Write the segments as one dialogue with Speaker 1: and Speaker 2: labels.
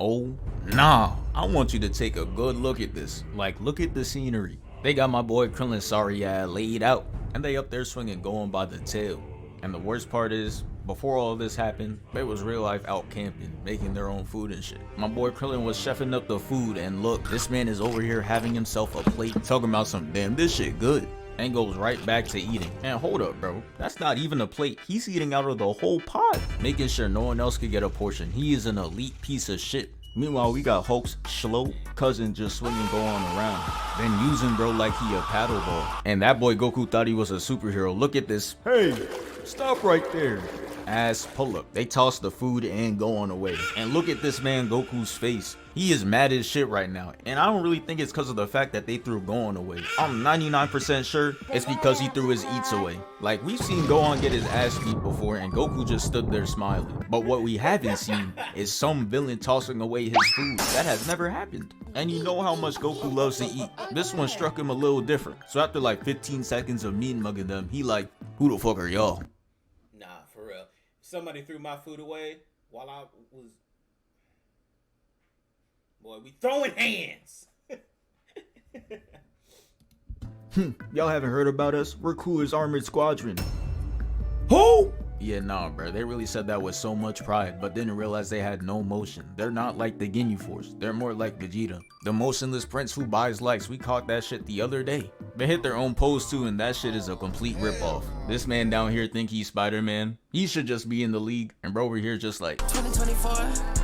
Speaker 1: Oh, nah. I want you to take a good look at this. Like, look at the scenery. They got my boy Krillin's sorry ass laid out, and they up there swinging going by the tail. And the worst part is, before all this happened, they was real life out camping, making their own food and shit. My boy Krillin was chefing up the food, and look, this man is over here having himself a plate, talking about some damn this shit good, and goes right back to eating. And hold up, bro, that's not even a plate. He's eating out of the whole pot, making sure no one else could get a portion. He is an elite piece of shit. Meanwhile, we got Hulk's slow cousin just swinging Gohan around, then using bro like he a paddle ball. And that boy Goku thought he was a superhero. Look at this. Hey, stop right there. Ass pull up. They toss the food and go on away. And look at this man Goku's face. He is mad as shit right now. And I don't really think it's because of the fact that they threw Gohan away. I'm 99% sure it's because he threw his eats away. Like, we've seen Gohan get his ass beat before and Goku just stood there smiling. But what we haven't seen is some villain tossing away his food. That has never happened. And you know how much Goku loves to eat. This one struck him a little different. So after like 15 seconds of mean mugging them, he like, who the fuck are y'all?
Speaker 2: Nah, for real. Somebody threw my food away while I was... Boy, we throwing hands.
Speaker 1: Y'all haven't heard about us? We're Cooler's Armored Squadron. Who? Yeah, nah, bro. They really said that with so much pride, but didn't realize they had no motion. They're not like the Ginyu Force. They're more like Vegeta, the motionless prince who buys likes. We caught that shit the other day. They hit their own pose too, and that shit is a complete ripoff. This man down here think he's Spider-Man. He should just be in the league, and bro over here just like 2024.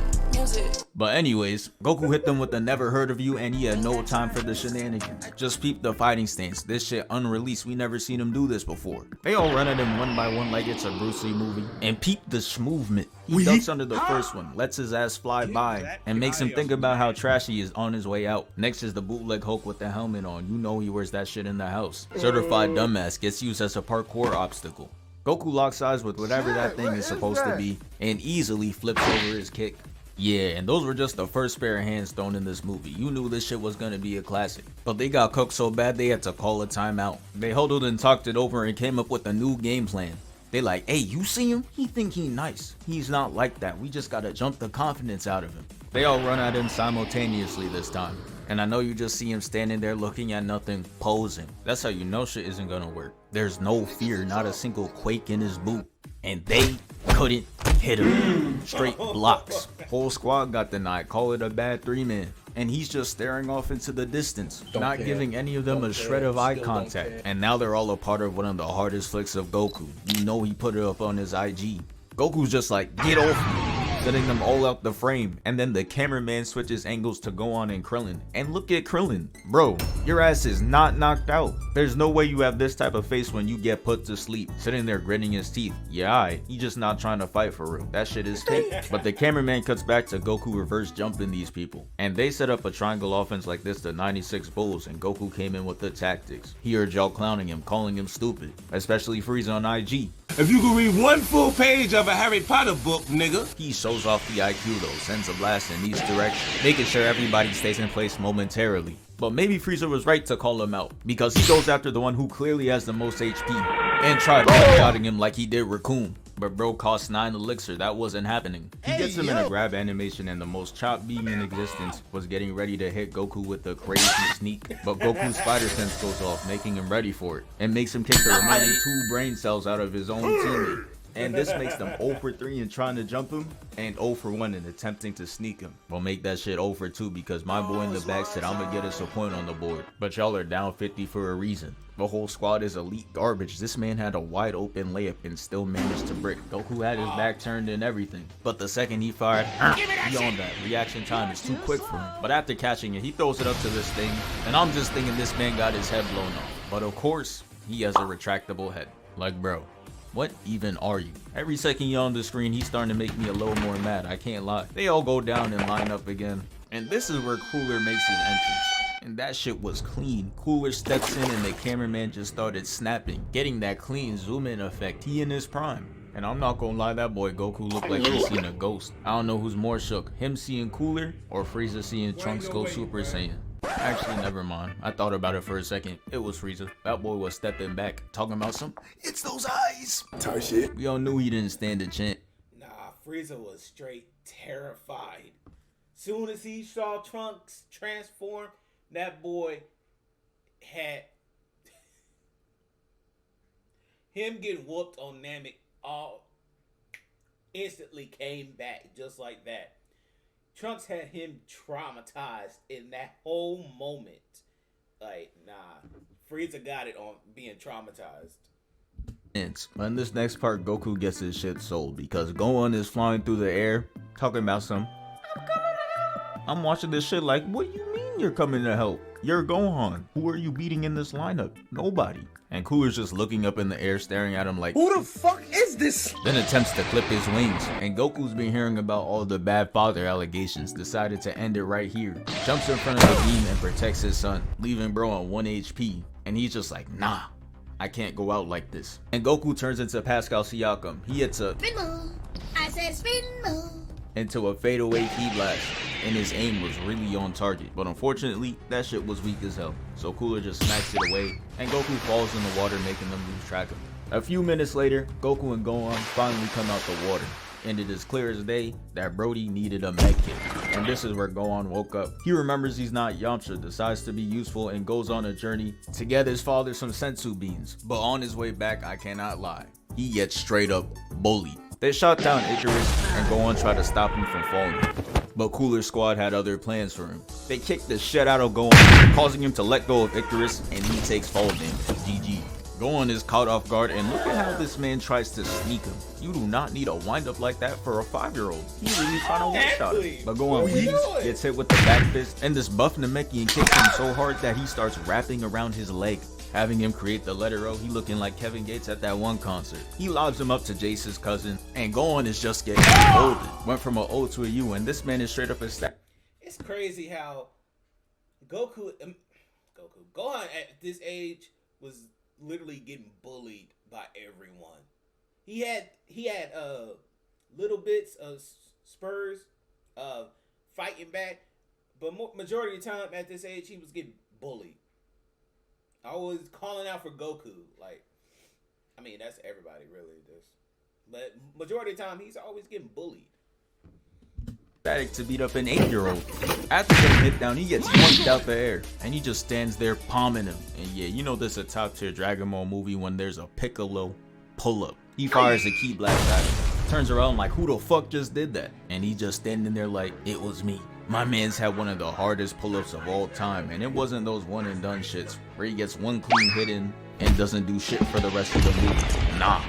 Speaker 1: But anyways, Goku hit them with the never heard of you, and he had no time for the shenanigans. Just peep the fighting stance. This shit unreleased. We never seen him do this before. They all run at him one by one like it's a Bruce Lee movie. And peep the movement. He ducks under the first one, lets his ass fly by, and makes him think about how trashy he is on his way out. Next is the bootleg Hulk with the helmet on. You know he wears that shit in the house. Certified dumbass gets used as a parkour obstacle. Goku locks eyes with whatever that thing is supposed to be, and easily flips over his kick. Yeah, and those were just the first pair of hands thrown in this movie. You knew this shit was gonna be a classic. But they got cooked so bad they had to call a timeout. They huddled and talked it over and came up with a new game plan. They like, hey, you see him? He think he nice. He's not like that. We just gotta jump the confidence out of him. They all run at him simultaneously this time. And I know you just see him standing there looking at nothing, posing. That's how you know shit isn't gonna work. There's no fear, not a single quake in his boot. And they couldn't hit him. Straight blocks. Whole squad got denied. Call it a bad 3-man. And he's just staring off into the distance, not giving any of them a shred of eye contact. And now they're all a part of one of the hardest flicks of Goku. You know he put it up on his IG. Goku's just like, get off me, setting them all out the frame. And then the cameraman switches angles to Gohan and Krillin. And look at Krillin. Bro, your ass is not knocked out. There's no way you have this type of face when you get put to sleep. Sitting there gritting his teeth. Yeah, he just not trying to fight for real. That shit is fake. But the cameraman cuts back to Goku reverse jumping these people. And they set up a triangle offense like this to 96 Bulls, and Goku came in with the tactics. He heard y'all clowning him, calling him stupid. Especially Frieza on IG.
Speaker 3: If you could read one full page of a Harry Potter book, nigga.
Speaker 1: He shows off the IQ though, sends a blast in each direction, making sure everybody stays in place momentarily. But maybe Frieza was right to call him out, because he goes after the one who clearly has the most HP, and tried one-shotting him like he did Raccoon. But bro cost 9 elixir, that wasn't happening. He gets him in a grab animation, and the most chopped beam in existence was getting ready to hit Goku with the crazy sneak. But Goku's spider sense goes off, making him ready for it, and makes him kick the remaining 2 brain cells out of his own teammate. And this makes them 0 for 3 in trying to jump him, and 0 for 1 in attempting to sneak him. We'll make that shit 0 for 2 because my boy in the back said I'm gonna get us a point on the board. But y'all are down 50 for a reason. The whole squad is elite garbage. This man had a wide open layup and still managed to brick. Goku had his back turned and everything. But the second he fired, he on that. Reaction time is too quick for him. But after catching it, he throws it up to this thing. And I'm just thinking this man got his head blown off. But of course, he has a retractable head. Like, bro, what even are you? Every second you're on the screen, he's starting to make me a little more mad. I can't lie. They all go down and line up again. And this is where Cooler makes his entrance. And that shit was clean. Cooler steps in and the cameraman just started snapping, getting that clean zoom in effect. He in his prime. And I'm not gonna lie, that boy Goku looked like he's seen a ghost. I don't know who's more shook, him seeing Cooler or Frieza seeing Trunks go Super Saiyan. Actually, never mind. I thought about it for a second. It was Frieza. That boy was stepping back, talking about some, it's those eyes. Type shit. We all knew he didn't stand a chance.
Speaker 2: Nah, Frieza was straight terrified. Soon as he saw Trunks transform, that boy had him getting whooped on Namek all instantly came back just like that. Trunks had him traumatized in that whole moment. Like, nah. Frieza got it on being traumatized.
Speaker 1: But in this next part, Goku gets his shit sold because Gohan is flying through the air talking about some, I'm coming to help. I'm watching this shit like, what do you mean you're coming to help? You're Gohan. Who are you beating in this lineup? Nobody. And Cooler's just looking up in the air staring at him like,
Speaker 3: Who the fuck is this?
Speaker 1: then attempts to clip his wings. And Goku's been hearing about all the bad father allegations, decided to end it right here. Jumps in front of the beam and protects his son, leaving bro on 1 HP. And he's just like, nah, I can't go out like this. And Goku turns into Pascal Siakam. He hits a
Speaker 4: spin move. I said spin move.
Speaker 1: Into a fadeaway key blast, and his aim was really on target. But unfortunately, that shit was weak as hell. So Cooler just smacks it away, and Goku falls in the water, making them lose track of him. A few minutes later, Goku and Gohan finally come out the water, and it is clear as day that Brody needed a med kit. And this is where Gohan woke up. He remembers he's not Yamcha, decides to be useful, and goes on a journey to get his father some sensu beans. But on his way back, I cannot lie, he gets straight up bullied. They shot down Icarus, and Gohan tried to stop him from falling. But Cooler's squad had other plans for him. They kicked the shit out of Gohan, causing him to let go of Icarus, and he takes fall damage. GG. Gohan is caught off guard, and look at how this man tries to sneak him. You do not need a wind-up like that for a 5-year-old. He's really trying to one-shot him. But Gohan gets hit with the back fist, and this buff Namekian kicks him so hard that he starts wrapping around his leg, having him create the letter O. He looking like Kevin Gates at that one concert. He lobs him up to Jace's cousin, and Gohan is just getting folded. Went from an O to a U, and this man is straight up a stack.
Speaker 2: It's crazy how Gohan at this age was literally getting bullied by everyone. He had little bits of spurs fighting back, but majority of the time at this age he was getting bullied. Always calling out for Goku. Like, I mean, that's everybody really. But majority of the time he's always getting bullied.
Speaker 1: Static to beat up an 8-year-old. After getting hit down, he gets punched out the air, and he just stands there palming him. And yeah, you know this is a top tier Dragon Ball movie when there's a Piccolo pull-up. He fires a key blast at him, turns around like, who the fuck just did that? And he just standing there like, it was me. My man's had one of the hardest pull-ups of all time, and it wasn't those one and done shits where he gets one clean hit in and doesn't do shit for the rest of the movie. Nah,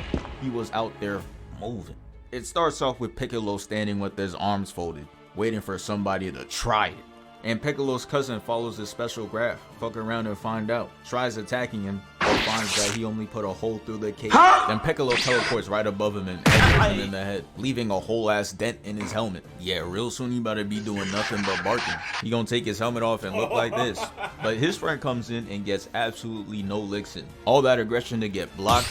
Speaker 1: he was out there moving. It starts off with Piccolo standing with his arms folded, waiting for somebody to try it. And Piccolo's cousin follows his special graph, fuck around and find out, tries attacking him, but finds that he only put a hole through the cake. Then Piccolo teleports right above him and elbows him in the head, leaving a whole ass dent in his helmet. Yeah, real soon he better be doing nothing but barking. He gonna take his helmet off and look like this. But his friend comes in and gets absolutely no licks in. All that aggression to get blocked,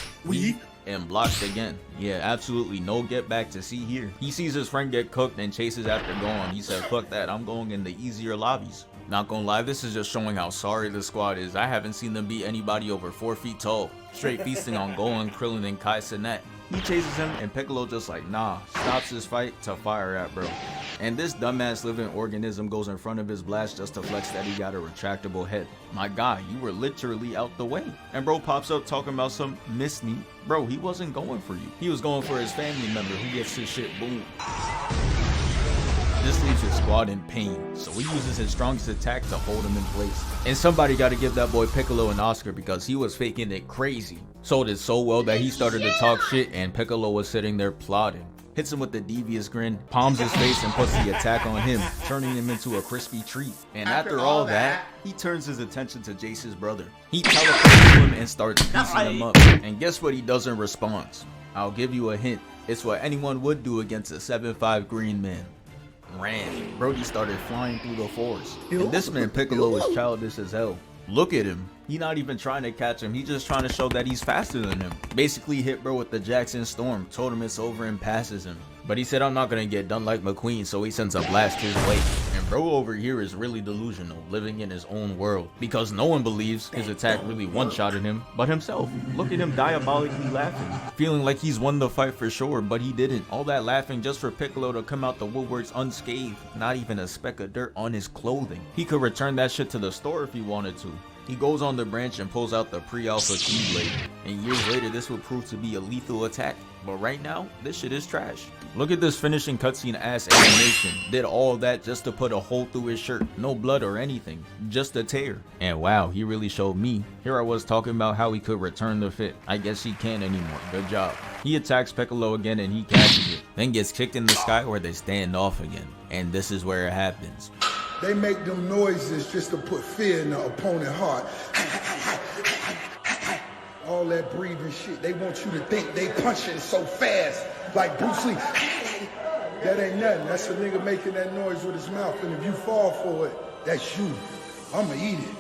Speaker 1: and blocked again. Yeah, absolutely no get back to see here. He sees his friend get cooked and chases after Gohan. He said, fuck that, I'm going in the easier lobbies. Not gonna lie, this is just showing how sorry the squad is. I haven't seen them beat anybody over 4 feet tall. Straight feasting on Gohan, Krillin, and Kai Cenat. He chases him and Piccolo just like, nah, stops his fight to fire at bro. And this dumbass living organism goes in front of his blast just to flex that he got a retractable head. My guy, you were literally out the way. And bro pops up talking about some miss me. Bro, he wasn't going for you. He was going for his family member who gets his shit boomed. This leaves his squad in pain, so he uses his strongest attack to hold him in place. And somebody gotta give that boy Piccolo an Oscar because he was faking it crazy. Sold it so well that he started to talk shit and Piccolo was sitting there plotting. Hits him with the devious grin, palms his face and puts the attack on him, turning him into a crispy treat. And after all that, he turns his attention to Jace's brother. He teleports to him and starts piecing him up. And guess what he does in response? I'll give you a hint. It's what anyone would do against a 7'5" green man. Ran. Brody started flying through the forest. And this man Piccolo is childish as hell. Look at him. He not even trying to catch him. He's just trying to show that he's faster than him. Basically hit bro with the Jackson Storm, told him it's over and passes him. But he said I'm not gonna get done like McQueen, so he sends a blast his way. And bro over here is really delusional, living in his own world, because no one believes his attack really one-shotted him but himself. Look at him diabolically laughing, feeling like he's won the fight for sure, but he didn't. All that laughing just for Piccolo to come out the woodworks unscathed, not even a speck of dirt on his clothing. He could return that shit to the store if he wanted to. He goes on the branch and pulls out the pre-alpha Keyblade, and years later this would prove to be a lethal attack. But right now, this shit is trash. Look at this finishing cutscene ass animation. Did all that just to put a hole through his shirt. No blood or anything, just a tear. And wow, he really showed me. Here I was talking about how he could return the fit. I guess he can't anymore. Good job. He attacks Piccolo again and he catches it. Then gets kicked in the sky where they stand off again. And this is where it happens.
Speaker 5: They make them noises just to put fear in the opponent's heart. All that breathing shit, they want you to think they punching so fast, like Bruce Lee. That ain't nothing. That's a nigga making that noise with his mouth, and if you fall for it, that's you. I'ma eat it.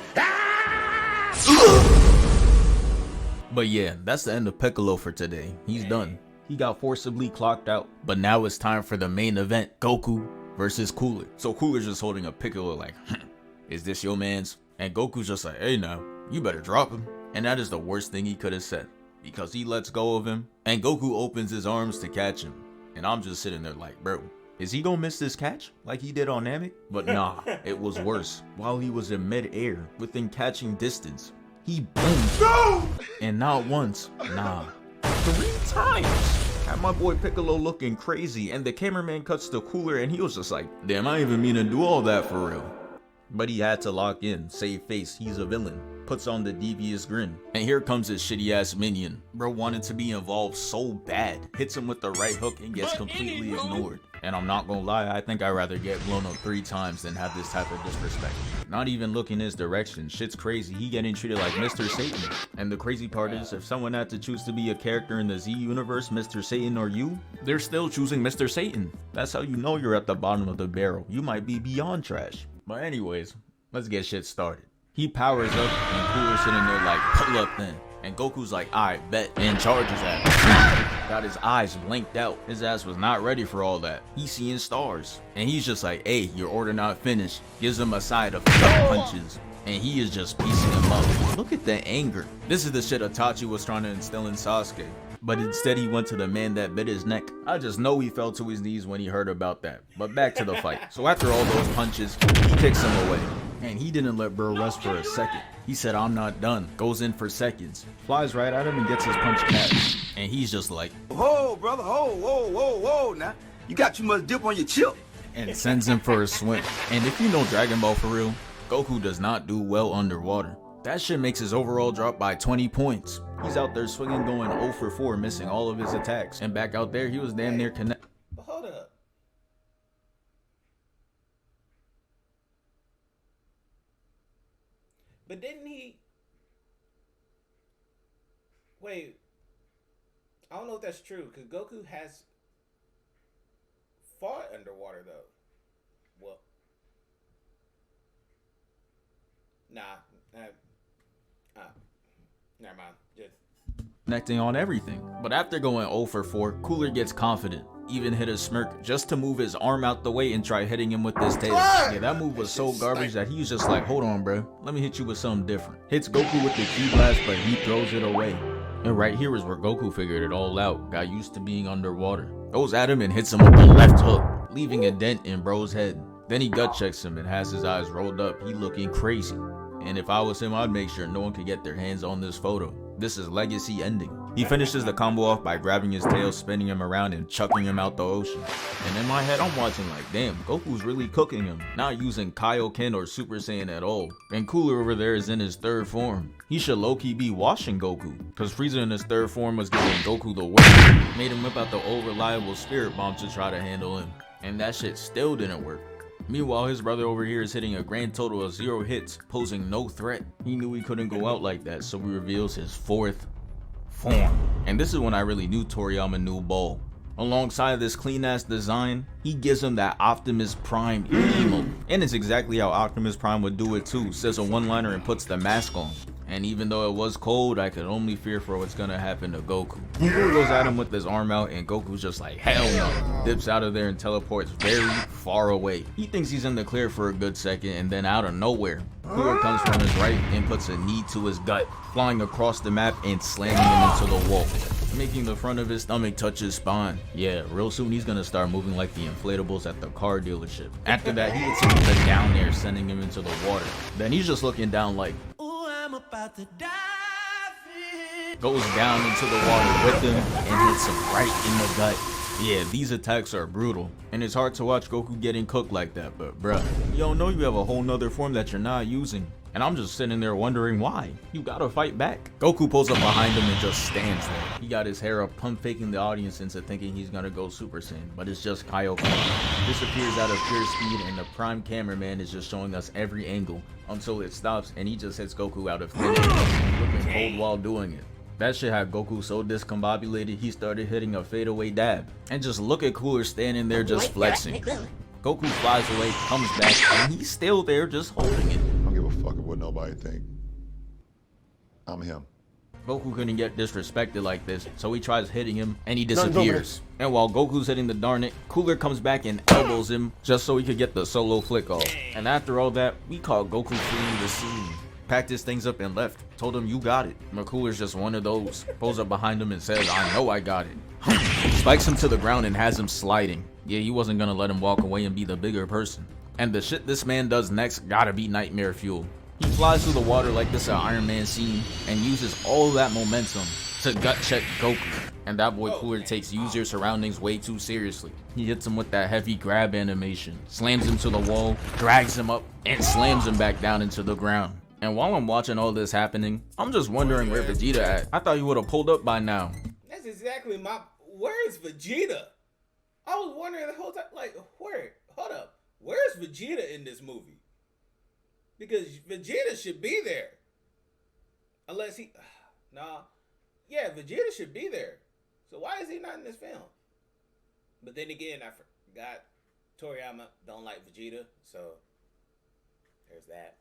Speaker 1: But yeah, that's the end of Piccolo for today. He's done. He got forcibly clocked out. But now it's time for the main event, Goku versus Cooler. So Cooler's just holding a Piccolo like, is this your man's? And Goku's just like, hey now, you better drop him. And that is the worst thing he could have said, because he lets go of him and Goku opens his arms to catch him. And I'm just sitting there like, bro, is he gonna miss this catch like he did on Namek? But nah, it was worse. While he was in mid-air, within catching distance, he boomed. No! And not once, nah, 3 times. Had my boy Piccolo looking crazy, and the cameraman cuts to Cooler and he was just like, damn, I didn't even mean to do all that for real. But he had to lock in, save face, he's a villain. Puts on the devious grin. And here comes his shitty ass minion. Bro wanted to be involved so bad. Hits him with the right hook and gets completely ignored. And I'm not gonna lie, I think I'd rather get blown up 3 times than have this type of disrespect. Not even looking his direction, shit's crazy, he getting treated like Mr. Satan. And the crazy part is, if someone had to choose to be a character in the Z universe, Mr. Satan or you, they're still choosing Mr. Satan. That's how you know you're at the bottom of the barrel. You might be beyond trash. But anyways, let's get shit started. He powers up and Cooler's sitting there like, pull up then. And Goku's like, alright, bet, and charges at him. Got his eyes blinked out. His ass was not ready for all that. He's seeing stars. And he's just like, hey, your order not finished. Gives him a side of punches. And he is just piecing him up. Look at the anger. This is the shit Itachi was trying to instill in Sasuke. But instead he went to the man that bit his neck. I just know he fell to his knees when he heard about that. But back to the fight. So after all those punches, he kicks him away. And he didn't let bro rest for a second. He said, I'm not done. Goes in for seconds. Flies right at him and gets his punch catch. And he's just like,
Speaker 3: Whoa, brother, whoa, now. You got too much dip on your chip.
Speaker 1: and sends him for a swim. And if you know Dragon Ball for real, Goku does not do well underwater. That shit makes his overall drop by 20 points. He's out there swinging going 0 for 4, missing all of his attacks. And back out there, he was damn near connect.
Speaker 2: But hold up. But didn't he? Wait. I don't know if that's true, because Goku has fought underwater, though. Well. Nah. Never mind. Just
Speaker 1: Connecting on everything. But after going 0 for 4, Cooler gets confident. Even hit a smirk just to move his arm out the way and try hitting him with his tail. Yeah, that move was so garbage that he was just like, hold on, bro. Let me hit you with something different. Hits Goku with the Ki blast, but he throws it away. And right here is where Goku figured it all out. Got used to being underwater. Goes at him and hits him with the left hook, leaving a dent in bro's head. Then he gut checks him and has his eyes rolled up. He looking crazy. And if I was him, I'd make sure no one could get their hands on this photo. This is legacy ending. He finishes the combo off by grabbing his tail, spinning him around, and chucking him out the ocean. And in my head, I'm watching like, damn, Goku's really cooking him. Not using Kaioken or Super Saiyan at all. And Cooler over there is in his 3rd form. He should low-key be washing Goku, because Frieza in his 3rd form was giving Goku the work. Made him whip out the old reliable spirit bomb to try to handle him. And that shit still didn't work. Meanwhile, his brother over here is hitting a grand total of 0 hits, posing no threat. He knew he couldn't go out like that, so he reveals his 4th form. And this is when I really knew Toriyama knew ball. Alongside this clean ass design, he gives him that Optimus Prime emote. And it's exactly how Optimus Prime would do it too. Says a one-liner and puts the mask on. And even though it was cold, I could only fear for what's gonna happen to Goku. Cooler goes at him with his arm out, and Goku's just like, hell no. Dips out of there and teleports very far away. He thinks he's in the clear for a good second, and then out of nowhere, Cooler comes from his right and puts a knee to his gut, flying across the map and slamming him into the wall, making the front of his stomach touch his spine. Yeah, real soon he's gonna start moving like the inflatables at the car dealership. After that, he hits him with a down air, sending him into the water. Then he's just looking down like, ooh, I'm about to dive in. Goes down into the water with him and hits him right in the gut. Yeah, these attacks are brutal, and it's hard to watch Goku getting cooked like that, but bruh, you don't know you have a whole nother form that you're not using. And I'm just sitting there wondering why. You gotta fight back. Goku pulls up behind him and just stands there. He got his hair up, pump faking the audience into thinking he's gonna go Super Saiyan, but it's just Kaioken. Disappears out of pure speed, and the prime cameraman is just showing us every angle until it stops, and he just hits Goku out of thin air, looking cold while doing it. That shit had Goku so discombobulated, he started hitting a fadeaway dab. And just look at Cooler standing there just flexing. Goku flies away, comes back, and he's still there just holding it.
Speaker 6: I don't give a fuck what nobody think. I'm him.
Speaker 1: Goku couldn't get disrespected like this, so he tries hitting him, and he disappears. And while Goku's hitting the Darnet, Cooler comes back and elbows him just so he could get the solo flick off. And after all that, we called Goku fleeing the scene. Packed his things up and left. Told him, you got it. But Cooler's just one of those. Pulls up behind him and says, I know I got it. Spikes him to the ground and has him sliding. Yeah, he wasn't gonna let him walk away and be the bigger person. And the shit this man does next gotta be nightmare fuel. He flies through the water like this Iron Man scene and uses all that momentum to gut check Goku. And that boy Cooler takes use your surroundings way too seriously. He hits him with that heavy grab animation, slams him to the wall, drags him up, and slams him back down into the ground. And while I'm watching all this happening, I'm just wondering where Vegeta at. I thought he would have pulled up by now.
Speaker 2: That's exactly my... Where's Vegeta? I was wondering the whole time, like, where? Hold up. Where's Vegeta in this movie? Because Vegeta should be there. Unless he... Nah. Yeah, Vegeta should be there. So why is he not in this film? But then again, I forgot Toriyama don't like Vegeta, so there's that.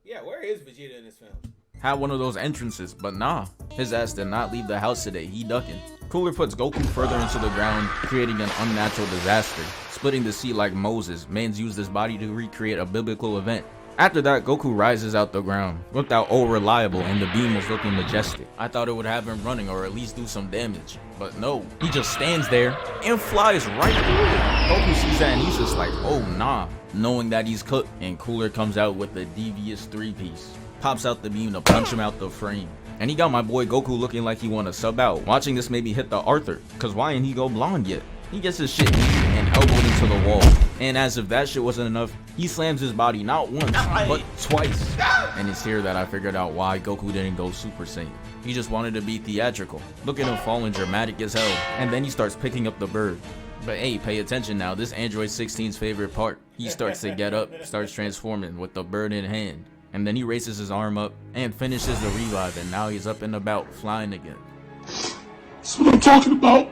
Speaker 2: Yeah, where is Vegeta in this film?
Speaker 1: Had one of those entrances, but nah. His ass did not leave the house today, he ducking. Cooler puts Goku further into the ground, creating an unnatural disaster. Splitting the sea like Moses, man's used his body to recreate a biblical event. After that, Goku rises out the ground, looked out all reliable, and the beam was looking majestic. I thought it would have him running or at least do some damage, but no. He just stands there and flies right through it. Goku sees that and he's just like, oh nah, knowing that he's cooked, and Cooler comes out with the devious three-piece. Pops out the beam to punch him out the frame. And he got my boy Goku looking like he wanna sub out. Watching this made me hit the Arthur, cause why ain't he go blonde yet? He gets his shit kneed and elbowed into the wall. And as if that shit wasn't enough, he slams his body not once, but twice. And it's here that I figured out why Goku didn't go Super Saiyan. He just wanted to be theatrical. Look at him falling dramatic as hell. And then he starts picking up the bird. But hey, pay attention now, this Android 16's favorite part. He starts to get up, starts transforming with the bird in hand. And then he raises his arm up and finishes the revive, and now he's up and about, flying again.
Speaker 7: That's what I'm talking about.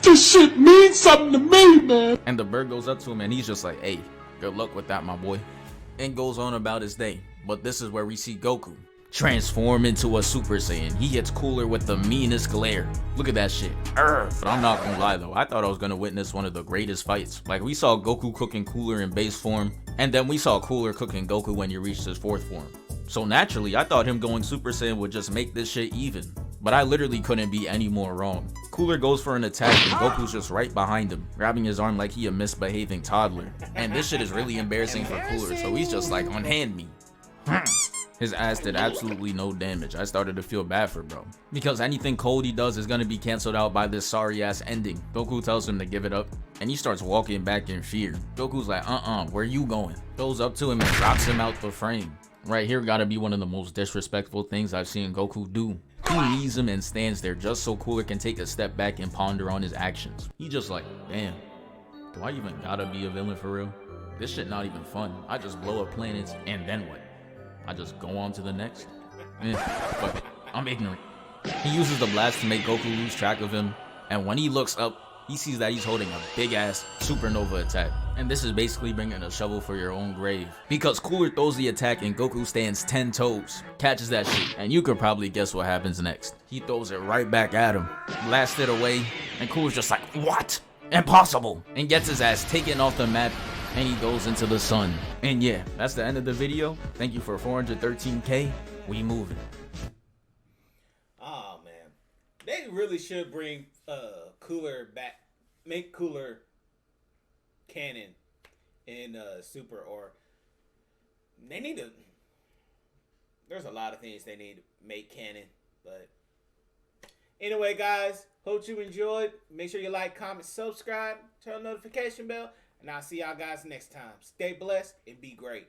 Speaker 7: This shit means something to me, man.
Speaker 1: And the bird goes up to him and he's just like, hey, good luck with that, my boy. And goes on about his day. But this is where we see Goku transform into a Super Saiyan. He hits Cooler with the meanest glare. Look at that shit. But I'm not gonna lie though, I thought I was gonna witness one of the greatest fights. Like we saw Goku cooking Cooler in base form, and then we saw Cooler cooking Goku when he reached his fourth form. So naturally, I thought him going Super Saiyan would just make this shit even. But I literally couldn't be any more wrong. Cooler goes for an attack and Goku's just right behind him, grabbing his arm like he a misbehaving toddler. And this shit is really embarrassing for Cooler, so he's just like, unhand me. His ass did absolutely no damage. I started to feel bad for bro. Because anything cold he does is gonna be cancelled out by this sorry ass ending. Goku tells him to give it up, and he starts walking back in fear. Goku's like, where you going? Goes up to him and drops him out the frame. Right here gotta be one of the most disrespectful things I've seen Goku do. He knees him and stands there just so Cooler can take a step back and ponder on his actions. He just like, damn, do I even gotta be a villain for real? This shit not even fun. I just blow up planets and then what? I just go on to the next? Fuck it. I'm ignorant. He uses the blast to make Goku lose track of him, and when he looks up, he sees that he's holding a big ass supernova attack. And this is basically bringing a shovel for your own grave. Because Cooler throws the attack and Goku stands 10 toes, catches that shit, and you could probably guess what happens next. He throws it right back at him, blasts it away, and Cooler's just like, what? Impossible! And gets his ass taken off the map, and he goes into the sun. And yeah, that's the end of the video. Thank you for 413K. We moving.
Speaker 2: Oh man, they really should bring Cooler back, make Cooler canon in Super, or they need to. There's a lot of things they need to make canon, but anyway, guys, hope you enjoyed. Make sure you like, comment, subscribe, turn on the notification bell, and I'll see y'all guys next time. Stay blessed and be great.